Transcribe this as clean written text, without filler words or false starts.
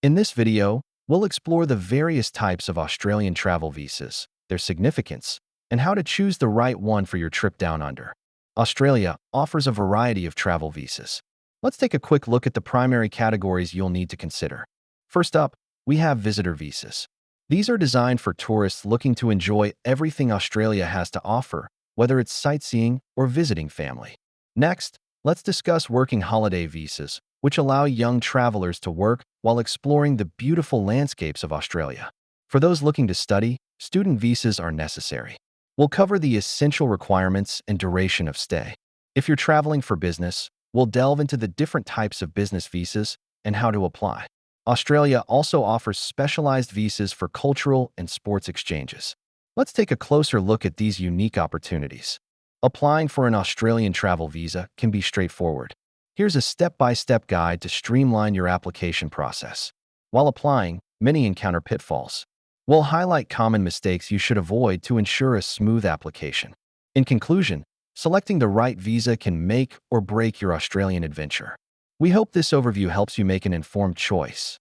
In this video, we'll explore the various types of Australian travel visas, their significance, and how to choose the right one for your trip down under. Australia offers a variety of travel visas. Let's take a quick look at the primary categories you'll need to consider. First up, we have visitor visas. These are designed for tourists looking to enjoy everything Australia has to offer, whether it's sightseeing or visiting family. Next, let's discuss working holiday visas, which allow young travelers to work while exploring the beautiful landscapes of Australia. For those looking to study, student visas are necessary. We'll cover the essential requirements and duration of stay. If you're traveling for business, we'll delve into the different types of business visas and how to apply. Australia also offers specialized visas for cultural and sports exchanges. Let's take a closer look at these unique opportunities. Applying for an Australian travel visa can be straightforward. Here's a step-by-step guide to streamline your application process. While applying, many encounter pitfalls. We'll highlight common mistakes you should avoid to ensure a smooth application. In conclusion, selecting the right visa can make or break your Australian adventure. We hope this overview helps you make an informed choice.